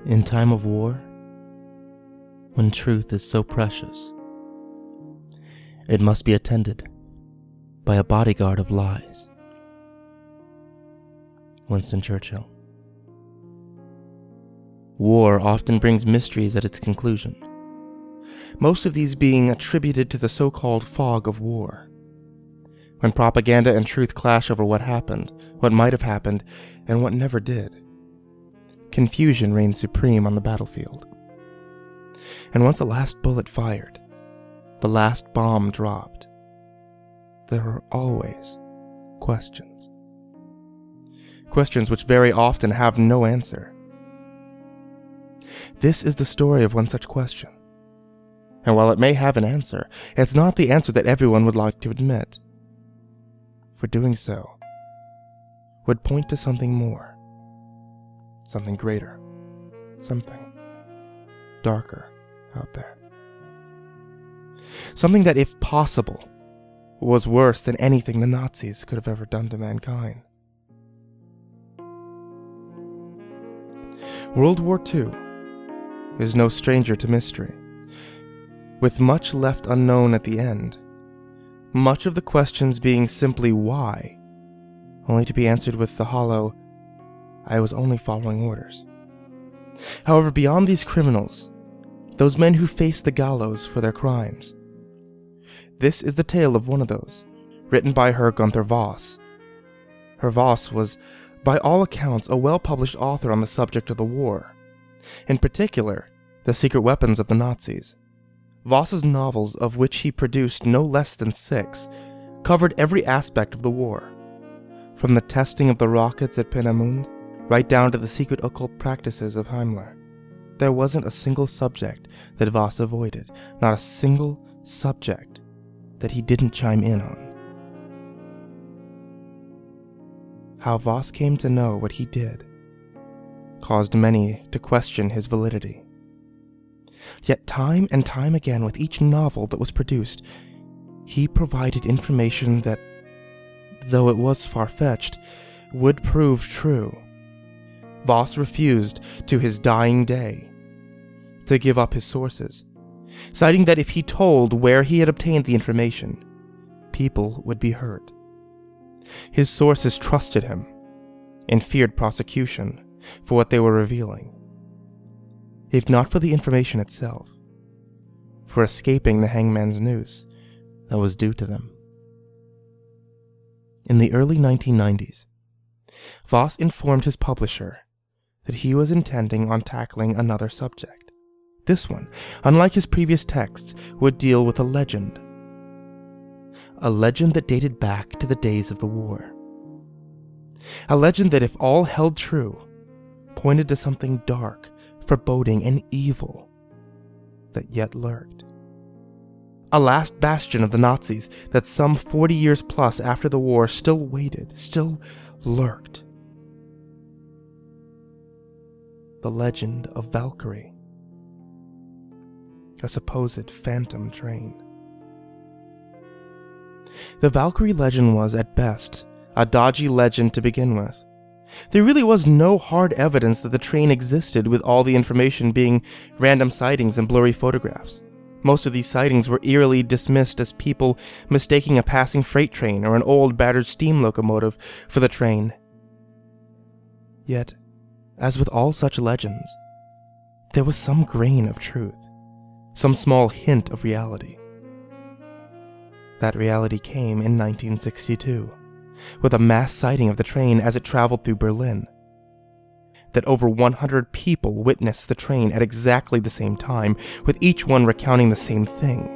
In time of war, when truth is so precious, it must be attended by a bodyguard of lies. Winston Churchill. War often brings mysteries at its conclusion, most of these being attributed to the so-called fog of war, when propaganda and truth clash over what happened, what might have happened, and what never did. Confusion reigns supreme on the battlefield. And once the last bullet fired, the last bomb dropped, there are always questions. Questions which very often have no answer. This is the story of one such question. And while it may have an answer, it's not the answer that everyone would like to admit. For doing so would point to something more, something greater, something darker out there. Something that, if possible, was worse than anything the Nazis could have ever done to mankind. World War II is no stranger to mystery. With much left unknown at the end, much of the questions being simply why, only to be answered with the hollow, "I was only following orders." However, beyond these criminals, those men who faced the gallows for their crimes, this is the tale of one of those, written by Herr Gunther Voss. Herr Voss was, by all accounts, a well-published author on the subject of the war, in particular, the secret weapons of the Nazis. Voss's novels, of which he produced no less than 6, covered every aspect of the war, from the testing of the rockets at Peenemünde, right down to the secret occult practices of Himmler. There wasn't a single subject that Voss avoided, not a single subject that he didn't chime in on. How Voss came to know what he did caused many to question his validity. Yet time and time again, with each novel that was produced, he provided information that, though it was far-fetched, would prove true. Voss refused, to his dying day, to give up his sources, citing that if he told where he had obtained the information, people would be hurt. His sources trusted him and feared prosecution for what they were revealing, if not for the information itself, for escaping the hangman's noose that was due to them. In the early 1990s, Voss informed his publisher that he was intending on tackling another subject. This one, unlike his previous texts, would deal with a legend that dated back to the days of the war. A legend that, if all held true, pointed to something dark, foreboding, and evil that yet lurked. A last bastion of the Nazis that some 40 years plus after the war still waited, still lurked. The legend of Valkyrie, a supposed phantom train. The Valkyrie legend was, at best, a dodgy legend to begin with. There really was no hard evidence that the train existed, with all the information being random sightings and blurry photographs. Most of these sightings were eerily dismissed as people mistaking a passing freight train or an old battered steam locomotive for the train. Yet, as with all such legends, there was some grain of truth, some small hint of reality. That reality came in 1962, with a mass sighting of the train as it traveled through Berlin. That over 100 people witnessed the train at exactly the same time, with each one recounting the same thing.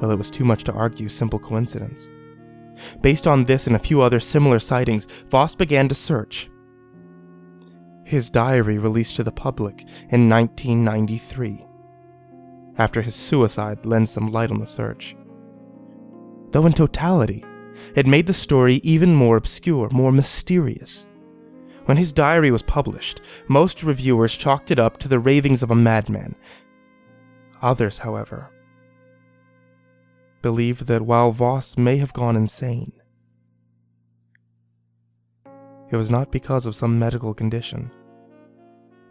Well, it was too much to argue simple coincidence. Based on this and a few other similar sightings, Voss began to search. His diary released to the public in 1993, after his suicide lends some light on the search. Though in totality, it made the story even more obscure, more mysterious. When his diary was published, most reviewers chalked it up to the ravings of a madman. Others, however, believed that while Voss may have gone insane, it was not because of some medical condition,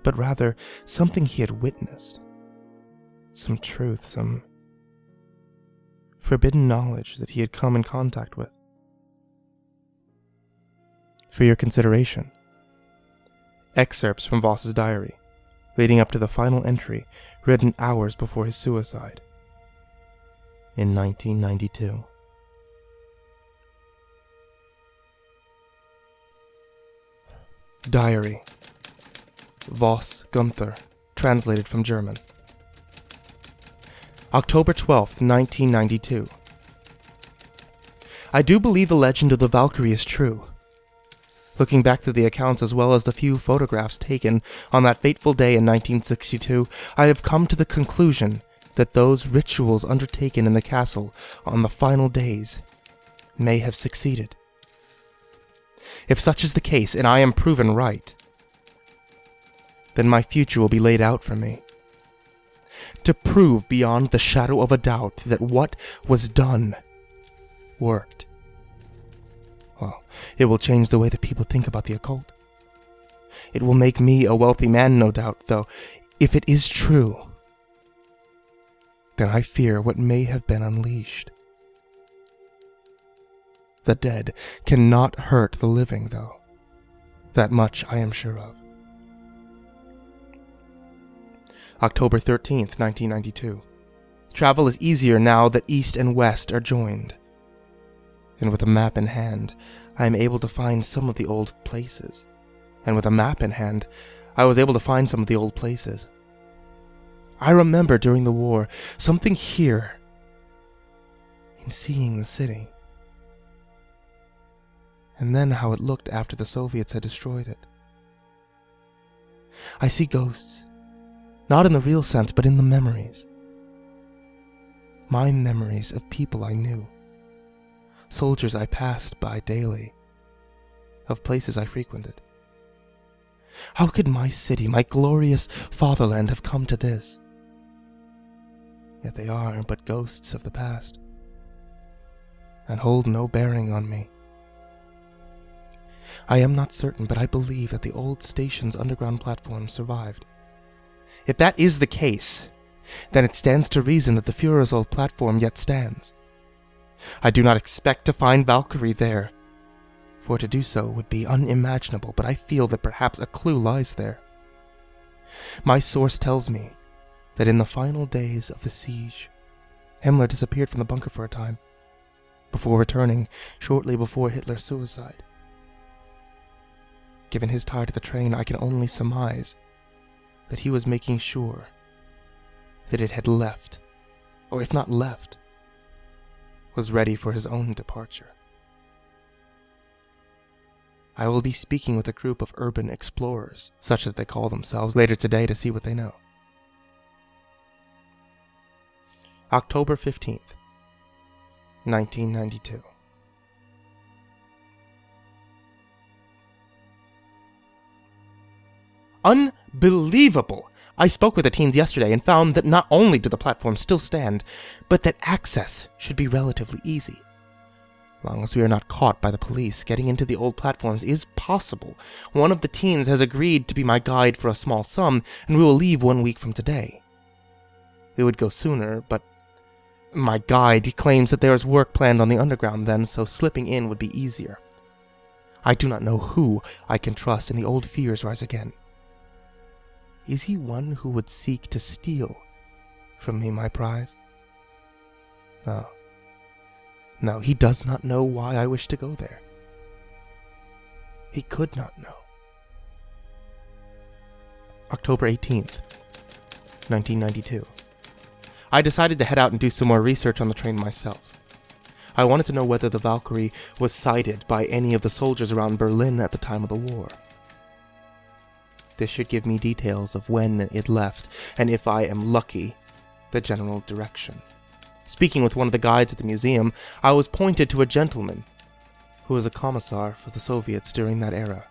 but rather something he had witnessed. Some truth, some forbidden knowledge that he had come in contact with. For your consideration, excerpts from Voss's diary, leading up to the final entry written hours before his suicide in 1992. Diary. Voss Gunther, translated from German. October 12th, 1992. I do believe the legend of the Valkyrie is true. Looking back through the accounts as well as the few photographs taken on that fateful day in 1962, I have come to the conclusion that those rituals undertaken in the castle on the final days may have succeeded. If such is the case, and I am proven right, then my future will be laid out for me. To prove beyond the shadow of a doubt that what was done worked. Well, it will change the way that people think about the occult. It will make me a wealthy man, no doubt, though if it is true, then I fear what may have been unleashed. The dead cannot hurt the living, though. That much I am sure of. October 13th, 1992. Travel is easier now that East and West are joined. And with a map in hand, I am able to find some of the old places. And with a map in hand, I was able to find some of the old places. I remember during the war, something here in seeing the city. And then how it looked after the Soviets had destroyed it. I see ghosts, not in the real sense, but in the memories. My memories of people I knew, soldiers I passed by daily, of places I frequented. How could my city, my glorious fatherland, have come to this? Yet they are but ghosts of the past, and hold no bearing on me. I am not certain, but I believe that the old station's underground platform survived. If that is the case, then it stands to reason that the Führer's old platform yet stands. I do not expect to find Valkyrie there, for to do so would be unimaginable, but I feel that perhaps a clue lies there. My source tells me that in the final days of the siege, Himmler disappeared from the bunker for a time, before returning shortly before Hitler's suicide. Given his tie to the train, I can only surmise that he was making sure that it had left, or if not left, was ready for his own departure. I will be speaking with a group of urban explorers, such that they call themselves, later today to see what they know. October 15th, 1992. Unbelievable! I spoke with the teens yesterday and found that not only do the platforms still stand, but that access should be relatively easy. As long as we are not caught by the police, getting into the old platforms is possible. One of the teens has agreed to be my guide for a small sum, and we will leave 1 week from today. We would go sooner, but my guide claims that there is work planned on the underground then, so slipping in would be easier. I do not know who I can trust, and the old fears rise again. Is he one who would seek to steal from me my prize? No. No, he does not know why I wish to go there. He could not know. October 18th, 1992. I decided to head out and do some more research on the train myself. I wanted to know whether the Valkyrie was sighted by any of the soldiers around Berlin at the time of the war. This should give me details of when it left, and if I am lucky, the general direction. Speaking with one of the guides at the museum, I was pointed to a gentleman who was a commissar for the Soviets during that era.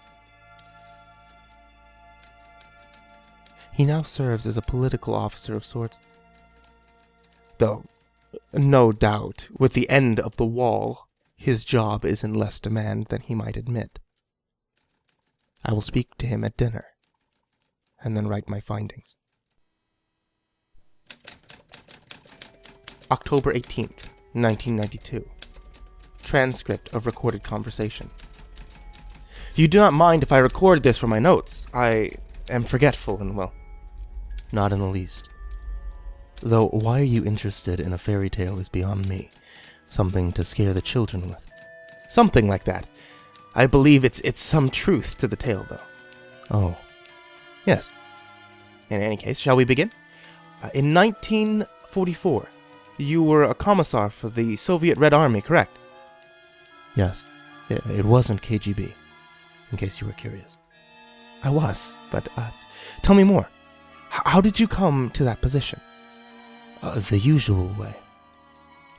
He now serves as a political officer of sorts. Though, no doubt, with the end of the wall, his job is in less demand than he might admit. I will speak to him at dinner, and then write my findings. October 18th, 1992. Transcript of recorded conversation. You do not mind if I record this for my notes. I am forgetful and, well, not in the least. Though why are you interested in a fairy tale is beyond me. Something to scare the children with. Something like that. I believe it's some truth to the tale, though. Oh. Yes. In any case, shall we begin? In 1944, you were a commissar for the Soviet Red Army, correct? Yes. It wasn't KGB, in case you were curious. I was, but tell me more. How did you come to that position? The usual way.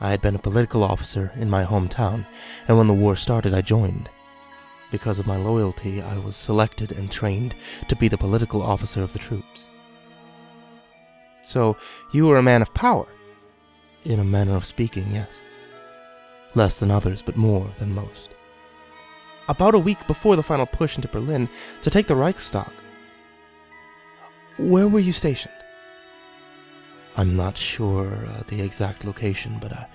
I had been a political officer in my hometown, and when the war started, I joined. Because of my loyalty, I was selected and trained to be the political officer of the troops. So, you were a man of power? In a manner of speaking, yes. Less than others, but more than most. About a week before the final push into Berlin to take the Reichstag, where were you stationed? I'm not sure the exact location, but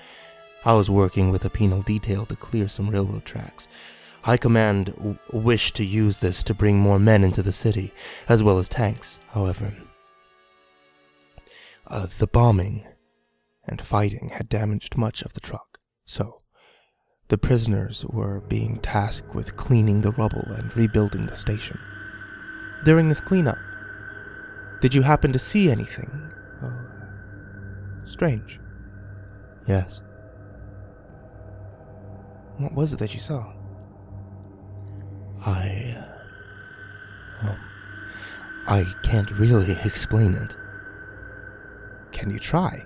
I was working with a penal detail to clear some railroad tracks. High Command wished to use this to bring more men into the city, as well as tanks. However, the bombing and fighting had damaged much of the truck, so the prisoners were being tasked with cleaning the rubble and rebuilding the station. During this cleanup, did you happen to see anything strange? Yes. What was it that you saw? I can't really explain it. Can you try?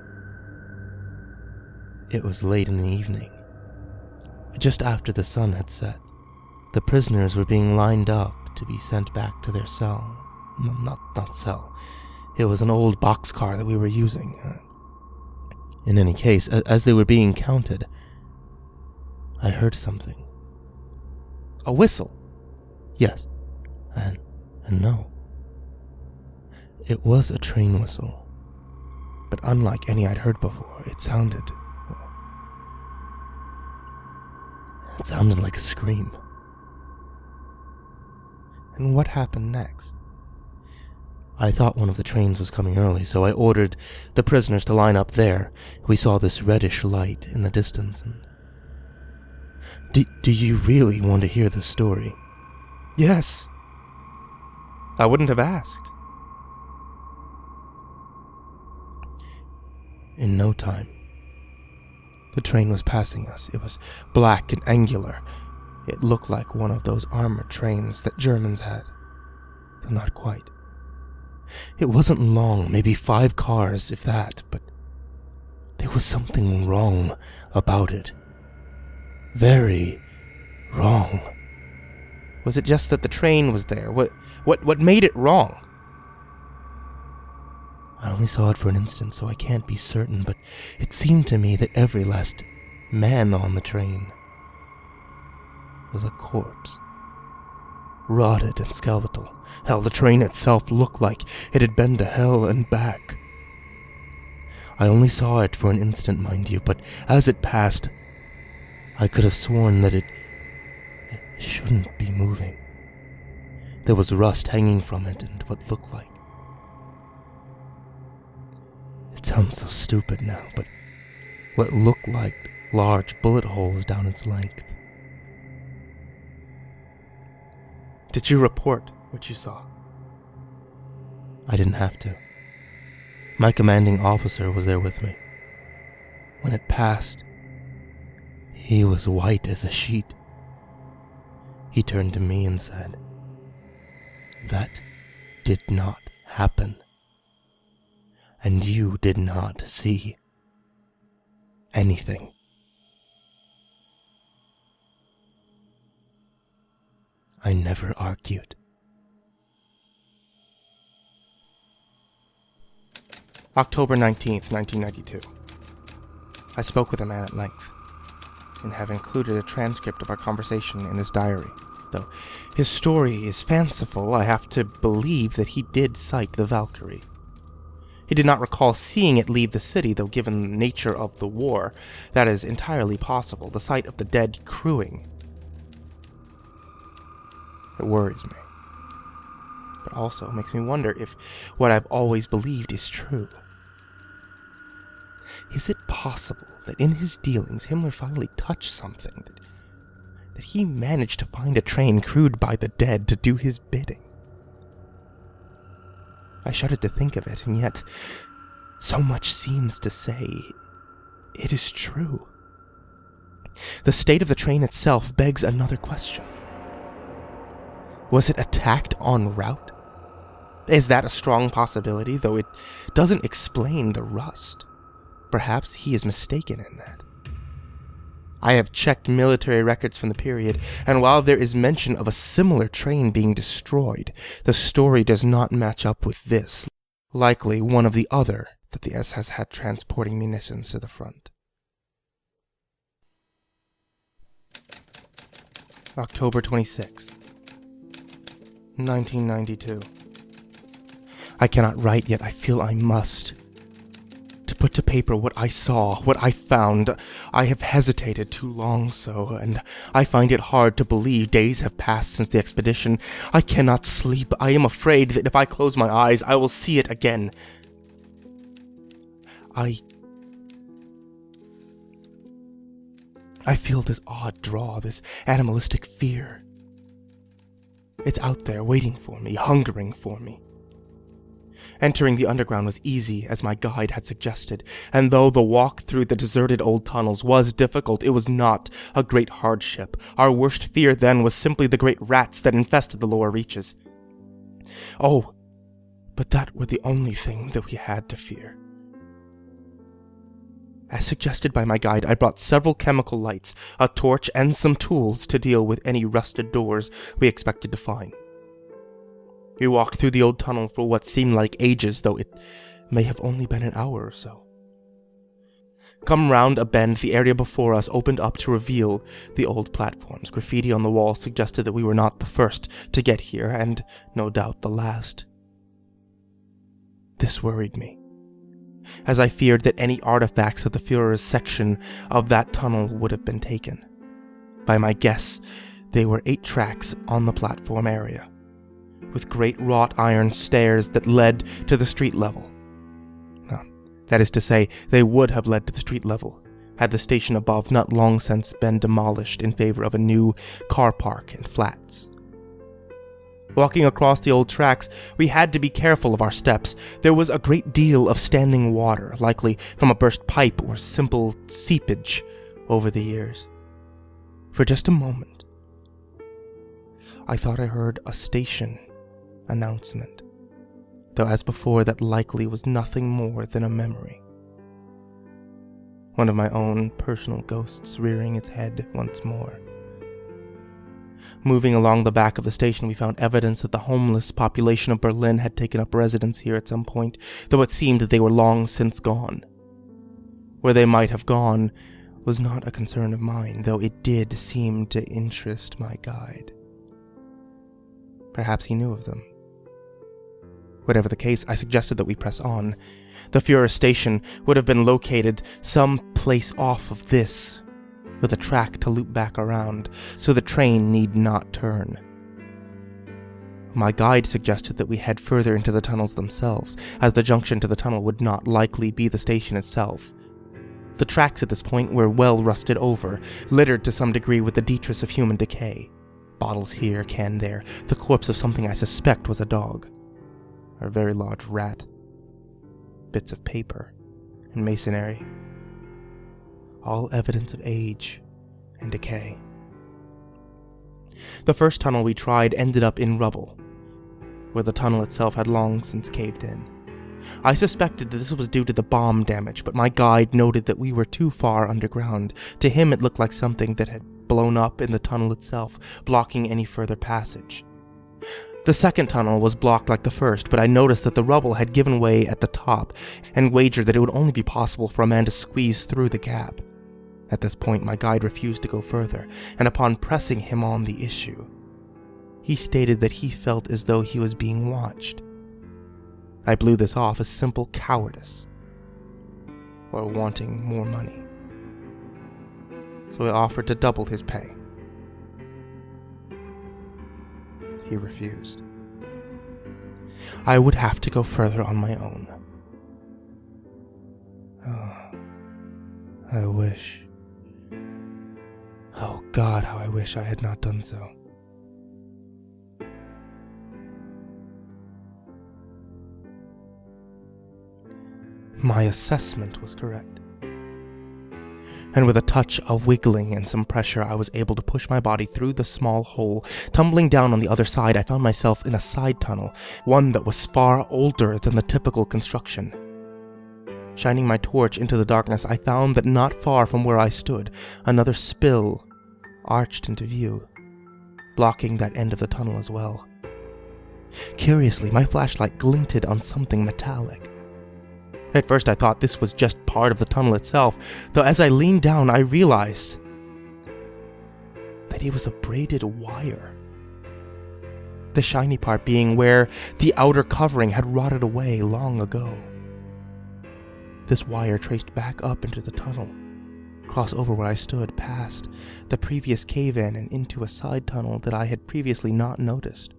It was late in the evening. Just after the sun had set, the prisoners were being lined up to be sent back to their cell. Not cell. It was an old boxcar that we were using. In any case, as they were being counted, I heard something. A whistle? Yes, and no. It was a train whistle, but unlike any I'd heard before, it sounded like a scream. And what happened next? I thought one of the trains was coming early, so I ordered the prisoners to line up there. We saw this reddish light in the distance, and... Do you really want to hear the story? Yes. I wouldn't have asked. In no time, the train was passing us. It was black and angular. It looked like one of those armored trains that Germans had, but not quite. It wasn't long, maybe 5 cars, if that, but there was something wrong about it. Very wrong. Was it just that the train was there? What made it wrong? I only saw it for an instant, so I can't be certain, but it seemed to me that every last man on the train was a corpse. Rotted and skeletal. Hell, the train itself looked like it had been to hell and back. I only saw it for an instant, mind you, but as it passed, I could have sworn that it shouldn't be moving. There was rust hanging from it and what looked like... It sounds so stupid now, but what looked like large bullet holes down its length. Did you report what you saw? I didn't have to. My commanding officer was there with me. When it passed, he was white as a sheet. He turned to me and said, "That did not happen. And you did not see anything." I never argued. October 19th, 1992. I spoke with a man at length, and have included a transcript of our conversation in this diary, Though his story is fanciful, I have to believe that he did sight the Valkyrie. He did not recall seeing it leave the city, though given the nature of the war, that is entirely possible. The sight of the dead crewing. It worries me. But also makes me wonder if what I've always believed is true. Is it possible that in his dealings, Himmler finally touched something, that he managed to find a train crewed by the dead to do his bidding? I shudder to think of it, and yet so much seems to say it is true. The state of the train itself begs another question. Was it attacked en route? Is that a strong possibility, though it doesn't explain the rust? Perhaps he is mistaken in that. I have checked military records from the period, and while there is mention of a similar train being destroyed, the story does not match up with this, likely one of the other that the SS had transporting munitions to the front. October 26th, 1992. I cannot write, yet I feel I must. To put to paper what I saw, what I found, I have hesitated too long so, and I find it hard to believe days have passed since the expedition. I cannot sleep. I am afraid that if I close my eyes, I will see it again. I feel this odd draw, this animalistic fear. It's out there, waiting for me, hungering for me. Entering the underground was easy, as my guide had suggested, and though the walk through the deserted old tunnels was difficult, it was not a great hardship. Our worst fear then was simply the great rats that infested the lower reaches. Oh, but that were the only thing that we had to fear. As suggested by my guide, I brought several chemical lights, a torch, and some tools to deal with any rusted doors we expected to find. We walked through the old tunnel for what seemed like ages, though it may have only been an hour or so. Come round a bend, the area before us opened up to reveal the old platforms. Graffiti on the wall suggested that we were not the first to get here, and no doubt the last. This worried me, as I feared that any artifacts of the Führer's section of that tunnel would have been taken. By my guess, there were 8 tracks on the platform area, with great wrought iron stairs that led to the street level. That is to say, they would have led to the street level, had the station above not long since been demolished in favor of a new car park and flats. Walking across the old tracks, we had to be careful of our steps. There was a great deal of standing water, likely from a burst pipe or simple seepage over the years. For just a moment, I thought I heard a station announcement, though as before that likely was nothing more than a memory. One of my own personal ghosts rearing its head once more. Moving along the back of the station, we found evidence that the homeless population of Berlin had taken up residence here at some point, though it seemed that they were long since gone. Where they might have gone was not a concern of mine, though it did seem to interest my guide. Perhaps he knew of them. Whatever the case, I suggested that we press on. The Führer station would have been located some place off of this, with a track to loop back around, so the train need not turn. My guide suggested that we head further into the tunnels themselves, as the junction to the tunnel would not likely be the station itself. The tracks at this point were well rusted over, littered to some degree with the detritus of human decay. Bottles here, can there, the corpse of something I suspect was a dog. A very large rat. Bits of paper and masonry. All evidence of age and decay. The first tunnel we tried ended up in rubble, where the tunnel itself had long since caved in. I suspected that this was due to the bomb damage, but my guide noted that we were too far underground. To him it looked like something that had blown up in the tunnel itself, blocking any further passage. The second tunnel was blocked like the first, but I noticed that the rubble had given way at the top, and wagered that it would only be possible for a man to squeeze through the gap. At this point, my guide refused to go further, and upon pressing him on the issue, He stated that he felt as though he was being watched. I blew this off as simple cowardice, or wanting more money. So I offered to double his pay. He refused. I would have to go further on my own. I wish. Oh God, how I wish I had not done so. My assessment was correct. And with a touch of wiggling and some pressure, I was able to push my body through the small hole. Tumbling down on the other side, I found myself in a side tunnel, one that was far older than the typical construction. Shining my torch into the darkness, I found that not far from where I stood, another spill arched into view, blocking that end of the tunnel as well. Curiously, my flashlight glinted on something metallic. At first I thought this was just part of the tunnel itself, though as I leaned down I realized that it was a braided wire. The shiny part being where the outer covering had rotted away long ago. This wire traced back up into the tunnel, crossed over where I stood, past the previous cave-in and into a side tunnel that I had previously not noticed.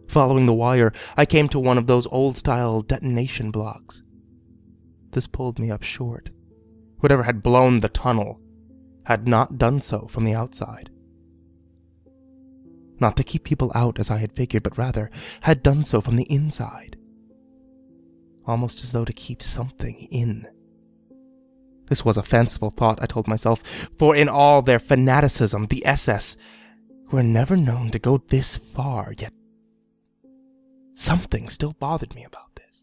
Following the wire, I came to one of those old-style detonation blocks. This pulled me up short. Whatever had blown the tunnel had not done so from the outside. Not to keep people out as I had figured, but rather had done so from the inside. Almost as though to keep something in. This was a fanciful thought, I told myself, for in all their fanaticism, the SS were never known to go this far, yet something still bothered me about this.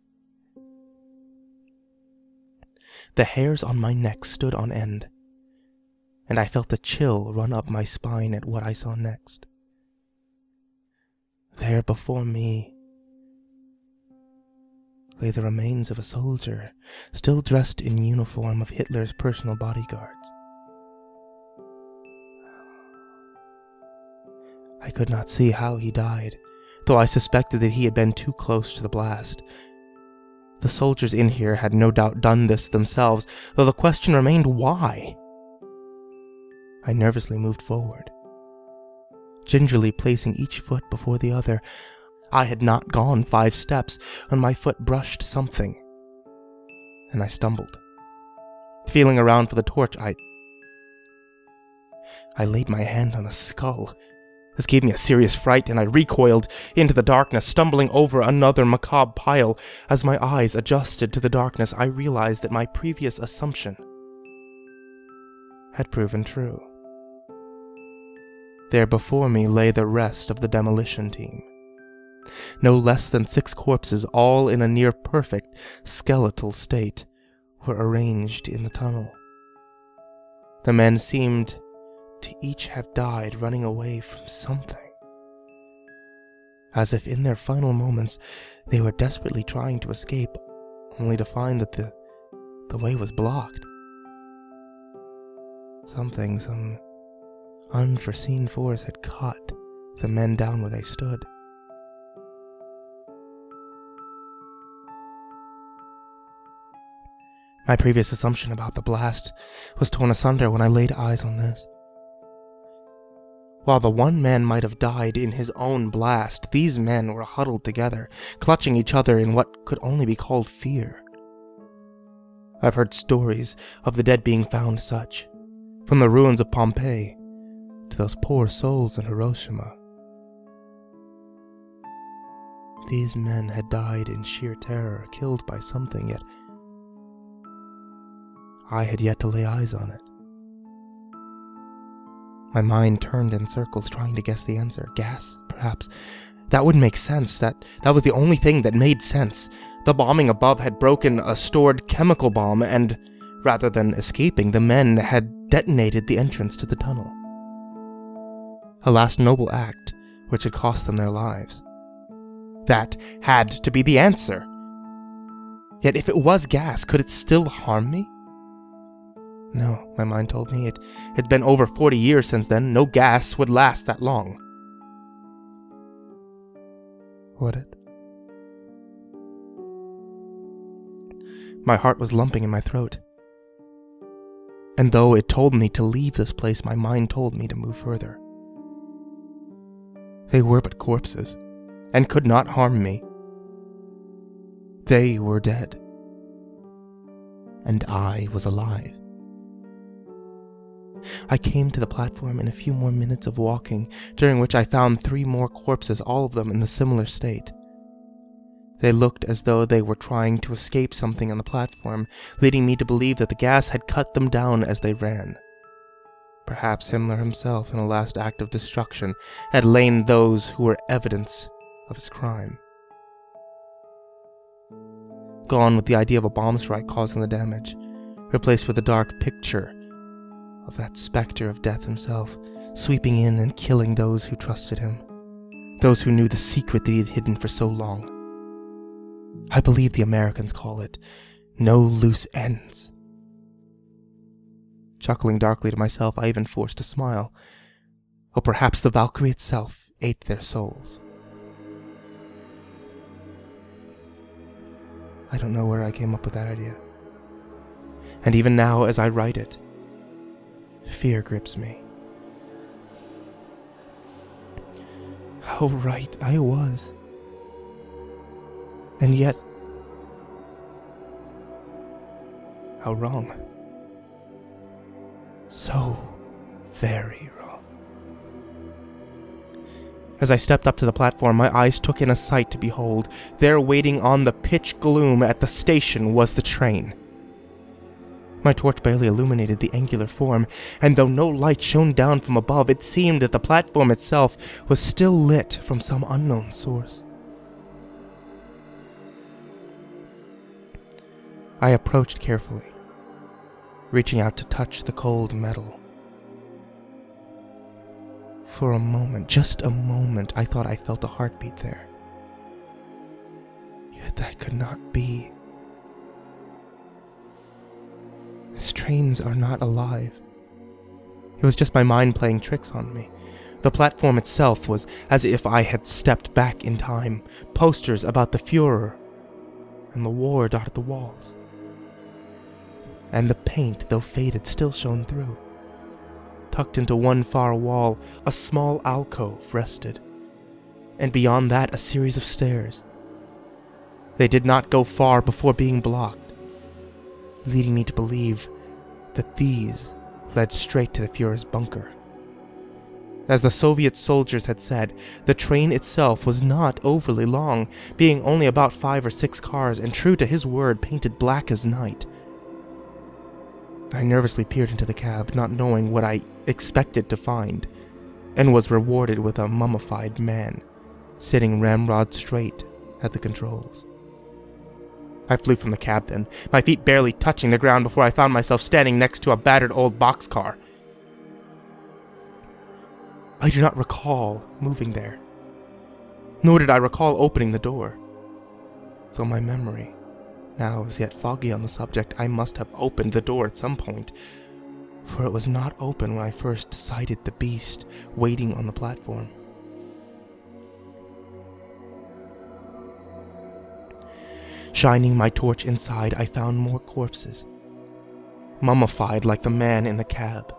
The hairs on my neck stood on end, and I felt a chill run up my spine at what I saw next. There before me lay the remains of a soldier, still dressed in uniform of Hitler's personal bodyguards. I could not see how he died, though I suspected that he had been too close to the blast. The soldiers in here had no doubt done this themselves, though the question remained why. I nervously moved forward, gingerly placing each foot before the other. I had not gone 5 steps when my foot brushed something, and I stumbled. Feeling around for the torch, I laid my hand on a skull. This gave me a serious fright, and I recoiled into the darkness, stumbling over another macabre pile. As my eyes adjusted to the darkness, I realized that my previous assumption had proven true. There before me lay the rest of the demolition team. No less than 6 corpses, all in a near-perfect skeletal state, were arranged in the tunnel. The men seemed to each have died running away from something, as if in their final moments they were desperately trying to escape, only to find that the way was blocked. Some unforeseen force had cut the men down where they stood. My previous assumption about the blast was torn asunder when I laid eyes on this. While the one man might have died in his own blast, these men were huddled together, clutching each other in what could only be called fear. I've heard stories of the dead being found such, from the ruins of Pompeii to those poor souls in Hiroshima. These men had died in sheer terror, killed by something, yet I had yet to lay eyes on it. My mind turned in circles, trying to guess the answer. Gas, perhaps. That would make sense. That was the only thing that made sense. The bombing above had broken a stored chemical bomb, and rather than escaping, the men had detonated the entrance to the tunnel. A last noble act, which had cost them their lives. That had to be the answer. Yet if it was gas, could it still harm me? No, my mind told me. It had been over 40 years since then. No gas would last that long. would it? My heart was lumping in my throat. And though it told me to leave this place, my mind told me to move further. They were but corpses, and could not harm me. They were dead, and I was alive. I came to the platform in a few more minutes of walking, during which I found 3 more corpses, all of them in a similar state. They looked as though they were trying to escape something on the platform, leading me to believe that the gas had cut them down as they ran. Perhaps Himmler himself, in a last act of destruction, had lain those who were evidence of his crime. Gone with the idea of a bomb strike causing the damage, replaced with a dark picture of that specter of death himself, sweeping in and killing those who trusted him, those who knew the secret that he had hidden for so long. I believe the Americans call it no loose ends. Chuckling darkly to myself, I even forced a smile. Or perhaps the Valkyrie itself ate their souls. I don't know where I came up with that idea. And even now, as I write it, fear grips me. How right I was. And yet, how wrong. So very wrong. As I stepped up to the platform, my eyes took in a sight to behold. There, waiting on the pitch gloom at the station, was the train. My torch barely illuminated the angular form, and though no light shone down from above, it seemed that the platform itself was still lit from some unknown source. I approached carefully, reaching out to touch the cold metal. For a moment, just a moment, I thought I felt a heartbeat there. Yet that could not be. These trains are not alive. It was just my mind playing tricks on me. The platform itself was as if I had stepped back in time. Posters about the Führer and the war dotted the walls. And the paint, though faded, still shone through. Tucked into one far wall, a small alcove rested, and beyond that a series of stairs. They did not go far before being blocked, leading me to believe that these led straight to the Führer's bunker. As the Soviet soldiers had said, the train itself was not overly long, being only about 5 or 6 cars, and true to his word, painted black as night. I nervously peered into the cab, not knowing what I expected to find, and was rewarded with a mummified man, sitting ramrod straight at the controls. I flew from the cab then, my feet barely touching the ground before I found myself standing next to a battered old boxcar. I do not recall moving there, nor did I recall opening the door, though my memory now is yet foggy on the subject. I must have opened the door at some point, for it was not open when I first sighted the beast waiting on the platform. Shining my torch inside, I found more corpses, mummified like the man in the cab,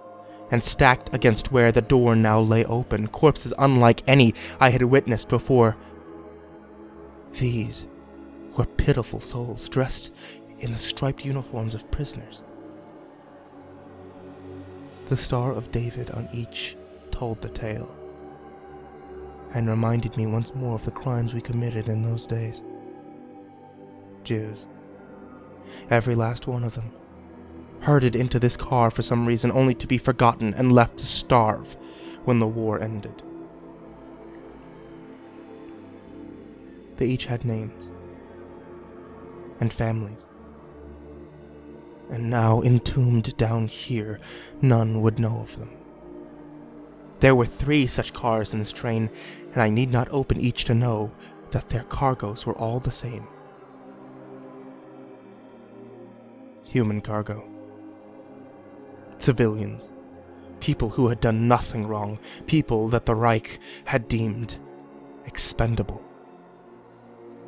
and stacked against where the door now lay open, corpses unlike any I had witnessed before. These were pitiful souls dressed in the striped uniforms of prisoners. The Star of David on each told the tale, and reminded me once more of the crimes we committed in those days. Jews, every last one of them, herded into this car for some reason, only to be forgotten and left to starve when the war ended. They each had names and families, and now entombed down here, none would know of them. There were 3 such cars in this train, and I need not open each to know that their cargoes were all the same. Human cargo. Civilians. People who had done nothing wrong. People that the Reich had deemed expendable.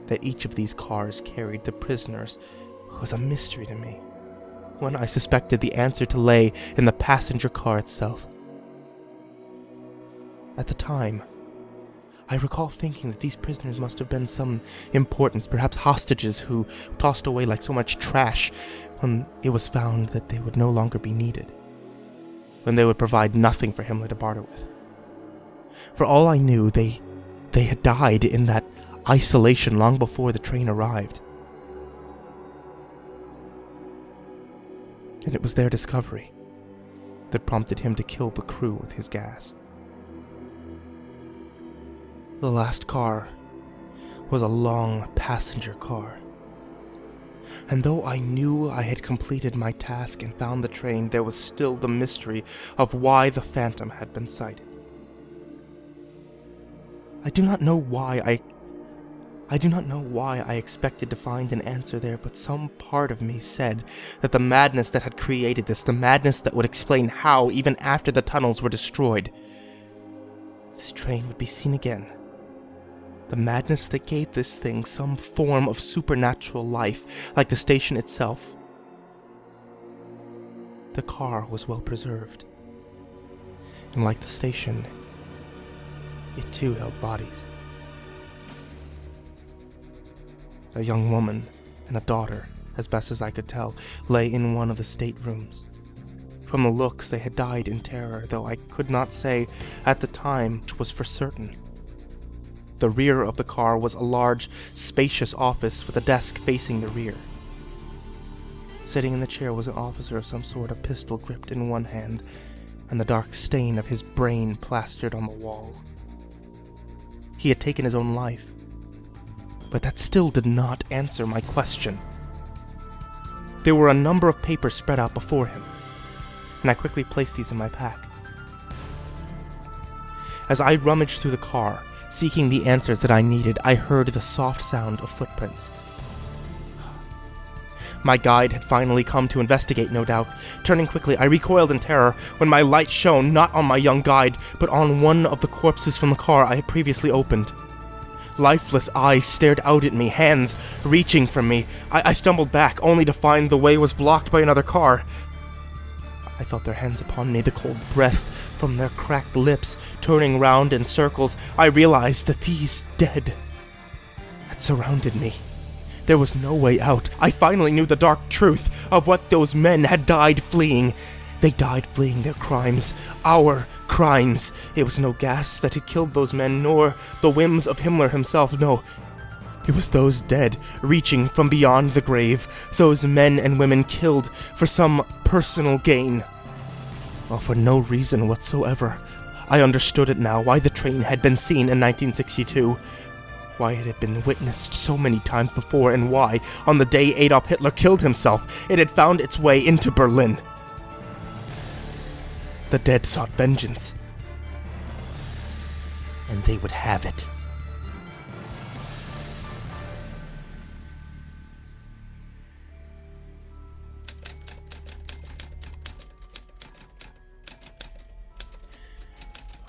that each of these cars carried the prisoners was a mystery to me. One I suspected the answer to lay in the passenger car itself. At the time, I recall thinking that these prisoners must have been some importance, perhaps hostages who tossed away like so much trash when it was found that they would no longer be needed, when they would provide nothing for Himmler to barter with. For all I knew, they had died in that isolation long before the train arrived. And it was their discovery that prompted him to kill the crew with his gas. The last car was a long passenger car. And though I knew I had completed my task and found the train, there was still the mystery of why the Phantom had been sighted. I do not know why I expected to find an answer there, but some part of me said that the madness that had created this, the madness that would explain how, even after the tunnels were destroyed, this train would be seen again. The madness that gave this thing some form of supernatural life, like the station itself. The car was well preserved, and like the station, it too held bodies. A young woman and a daughter, as best as I could tell, lay in one of the staterooms. From the looks, they had died in terror, though I could not say at the time which was for certain. The rear of the car was a large, spacious office with a desk facing the rear. Sitting in the chair was an officer of some sort, a pistol gripped in one hand, and the dark stain of his brain plastered on the wall. He had taken his own life, but that still did not answer my question. There were a number of papers spread out before him, and I quickly placed these in my pack. As I rummaged through the car, seeking the answers that I needed, I heard the soft sound of footprints. My guide had finally come to investigate, no doubt. Turning quickly, I recoiled in terror when my light shone not on my young guide, but on one of the corpses from the car I had previously opened. Lifeless eyes stared out at me, hands reaching for me. I stumbled back, only to find the way was blocked by another car. I felt their hands upon me, the cold breath from their cracked lips. Turning round in circles, I realized that these dead had surrounded me. There was no way out. I finally knew the dark truth of what those men had died fleeing. They died fleeing their crimes, our crimes. It was no gas that had killed those men, nor the whims of Himmler himself, no. It was those dead, reaching from beyond the grave, those men and women killed for some personal gain. Well, for no reason whatsoever. I understood it now, why the train had been seen in 1962. Why it had been witnessed so many times before, and why, on the day Adolf Hitler killed himself, it had found its way into Berlin. The dead sought vengeance, and they would have it.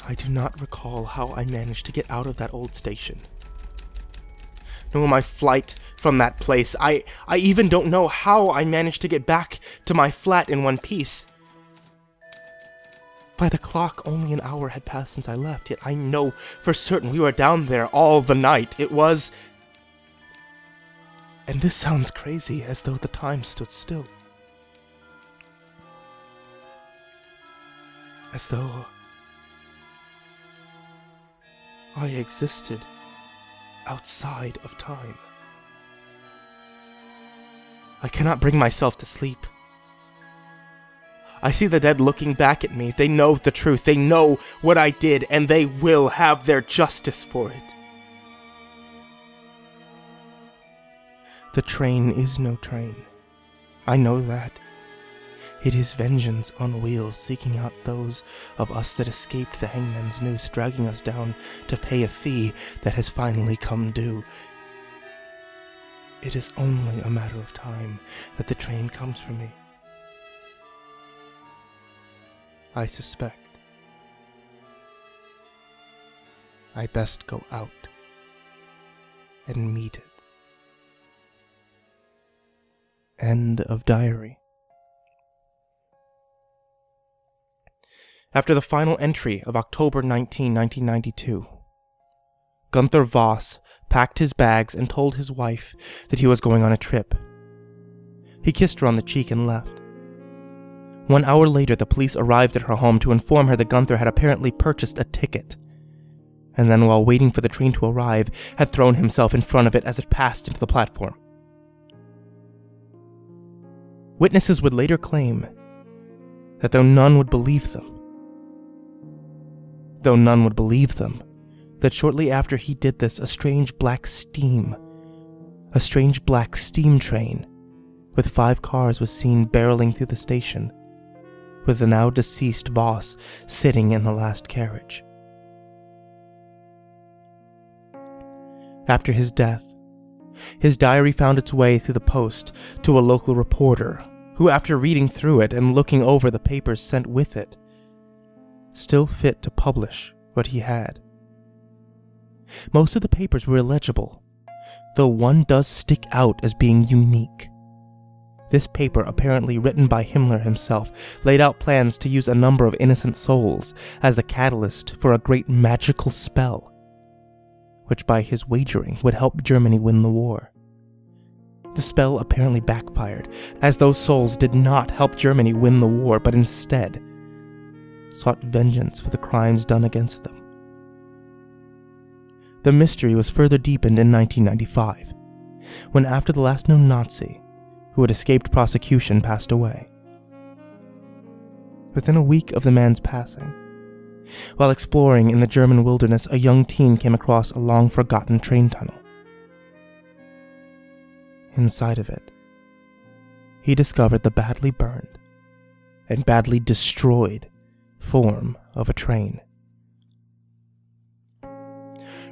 I do not recall how I managed to get out of that old station, nor my flight from that place. I even don't know how I managed to get back to my flat in one piece. By the clock, only an hour had passed since I left, yet I know for certain we were down there all the night. It was... And this sounds crazy, as though the time stood still. As though I existed outside of time. I cannot bring myself to sleep. I see the dead looking back at me. They know the truth. They know what I did, and they will have their justice for it. The train is no train. I know that. It is vengeance on wheels, seeking out those of us that escaped the hangman's noose, dragging us down to pay a fee that has finally come due. It is only a matter of time that the train comes for me. I suspect I best go out and meet it. End of diary. After the final entry of October 19, 1992, Gunther Voss packed his bags and told his wife that he was going on a trip. He kissed her on the cheek and left. 1 hour later, the police arrived at her home to inform her that Gunther had apparently purchased a ticket, and then while waiting for the train to arrive, had thrown himself in front of it as it passed into the platform. Witnesses would later claim that though none would believe them, that shortly after he did this, a strange black steam train with 5 cars was seen barreling through the station, with the now deceased Voss sitting in the last carriage. After his death, his diary found its way through the post to a local reporter, who, after reading through it and looking over the papers sent with it, still fit to publish what he had. Most of the papers were illegible, though one does stick out as being unique. This paper, apparently written by Himmler himself, laid out plans to use a number of innocent souls as the catalyst for a great magical spell, which by his wagering would help Germany win the war. The spell apparently backfired, as those souls did not help Germany win the war, but instead sought vengeance for the crimes done against them. The mystery was further deepened in 1995, when after the last known Nazi, who had escaped prosecution, passed away. Within a week of the man's passing, while exploring in the German wilderness, a young teen came across a long-forgotten train tunnel. Inside of it, he discovered the badly burned and badly destroyed form of a train.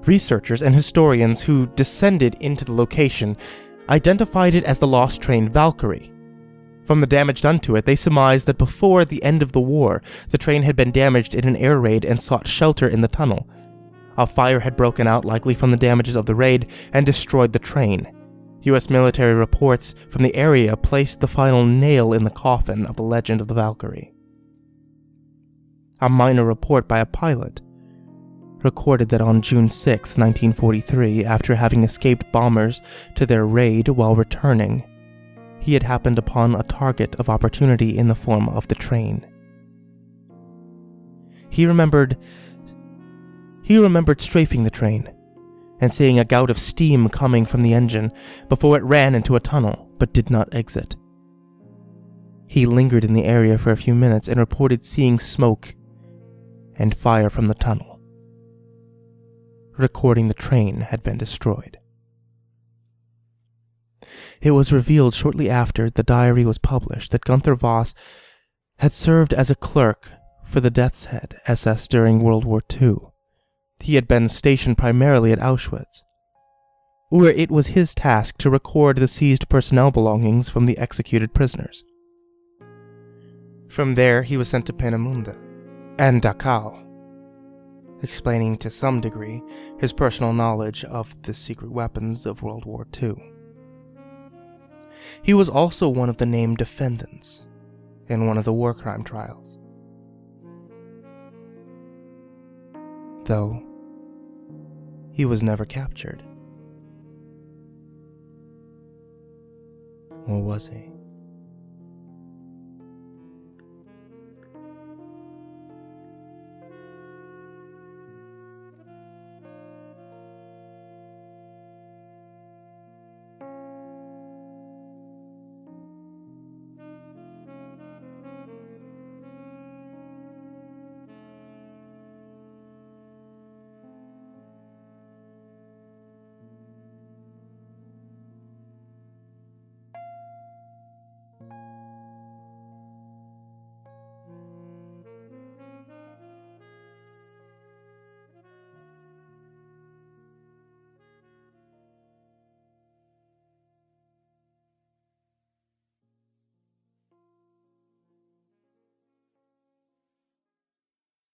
Researchers and historians who descended into the location identified it as the lost train Valkyrie. From the damage done to it, they surmised that before the end of the war, the train had been damaged in an air raid and sought shelter in the tunnel. A fire had broken out, likely from the damages of the raid, and destroyed the train. U.S. military reports from the area placed the final nail in the coffin of the legend of the Valkyrie. A minor report by a pilot recorded that on June 6, 1943, after having escaped bombers to their raid while returning, he had happened upon a target of opportunity in the form of the train. He remembered strafing the train and seeing a gout of steam coming from the engine before it ran into a tunnel, but did not exit. He lingered in the area for a few minutes and reported seeing smoke and fire from the tunnel, recording the train had been destroyed. It was revealed shortly after the diary was published that Gunther Voss had served as a clerk for the Death's Head SS during World War II. He had been stationed primarily at Auschwitz, where it was his task to record the seized personnel belongings from the executed prisoners. From there, he was sent to Peenemünde and Dachau, explaining to some degree his personal knowledge of the secret weapons of World War II. He was also one of the named defendants in one of the war crime trials, though he was never captured. Or was he?